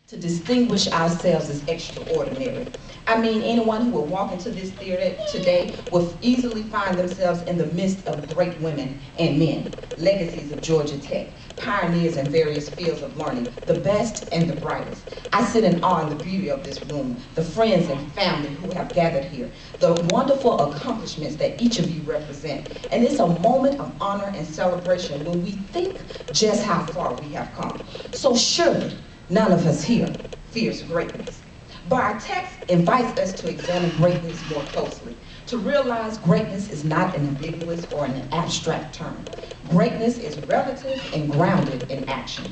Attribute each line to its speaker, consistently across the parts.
Speaker 1: to distinguish ourselves as extraordinary. I mean, anyone who will walk into this theater today will easily find themselves in the midst of great women and men, legacies of Georgia Tech, pioneers in various fields of learning, the best and the brightest. I sit in awe in the beauty of this room, the friends and family who have gathered here, the wonderful accomplishments that each of you represent. And it's a moment of honor and celebration when we think just how far we have come. So surely, none of us here fears greatness. But our text invites us to examine greatness more closely, to realize greatness is not an ambiguous or an abstract term. Greatness is relative and grounded in action.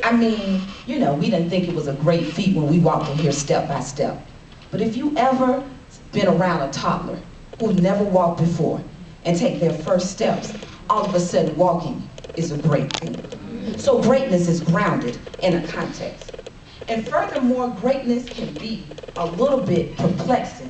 Speaker 1: I mean, you know, we didn't think it was a great feat when we walked in here step by step. But if you ever been around a toddler who never walked before and take their first steps, all of a sudden walking is a great thing. So greatness is grounded in a context. And furthermore, greatness can be a little bit perplexing,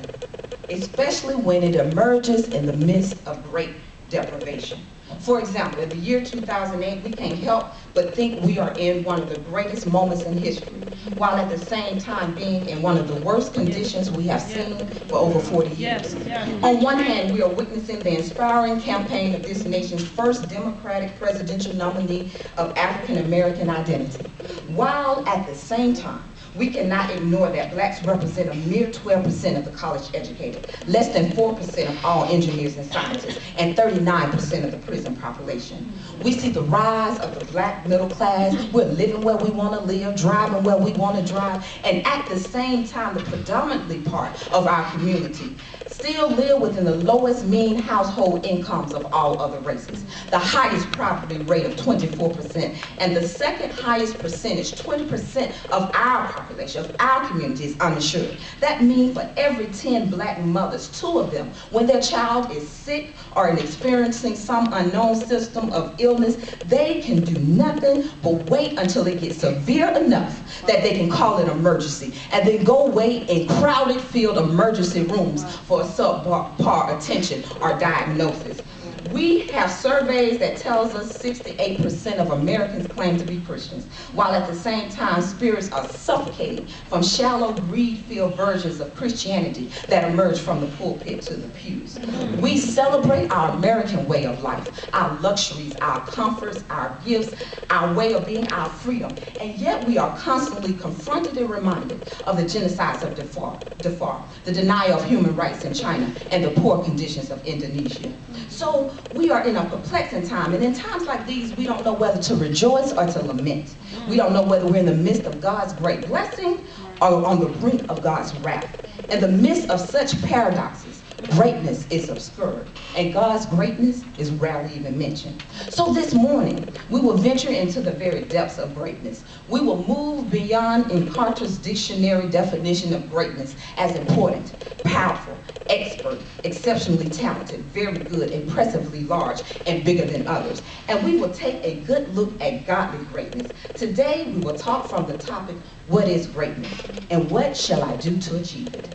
Speaker 1: especially when it emerges in the midst of great deprivation. For example, in the year 2008, we can't help but think we are in one of the greatest moments in history, while at the same time being in one of the worst conditions we have seen for over 40 years. On one hand, we are witnessing the inspiring campaign of this nation's first Democratic presidential nominee of African American identity, while at the same time, we cannot ignore that blacks represent a mere 12% of the college educated, less than 4% of all engineers and scientists, and 39% of the prison population. We see the rise of the black middle class. We're living where we want to live, driving where we want to drive, and at the same time, the predominantly part of our community still live within the lowest mean household incomes of all other races, the highest poverty rate of 24%, and the second highest percentage, 20% of our population, of our community is uninsured. That means for every 10 black mothers, 2 of them, when their child is sick or experiencing some unknown system of illness, they can do nothing but wait until it gets severe enough that they can call an emergency, and then go wait in crowded filled emergency rooms for a subpar attention or diagnosis. We have surveys that tells us 68% of Americans claim to be Christians, while at the same time spirits are suffocating from shallow greed-filled versions of Christianity that emerge from the pulpit to the pews. We celebrate our American way of life, our luxuries, our comforts, our gifts, our way of being, our freedom, and yet we are constantly confronted and reminded of the genocides of Darfur, the denial of human rights in China, and the poor conditions of Indonesia. So we are in a perplexing time, and in times like these, we don't know whether to rejoice or to lament. We don't know whether we're in the midst of God's great blessing or on the brink of God's wrath. In the midst of such paradoxes, greatness is obscured, and God's greatness is rarely even mentioned. So this morning, we will venture into the very depths of greatness. We will move beyond Encarta's dictionary definition of greatness as important, powerful, expert, exceptionally talented, very good, impressively large, and bigger than others. And we will take a good look at godly greatness. Today, we will talk from the topic, what is greatness? And what shall I do to achieve it?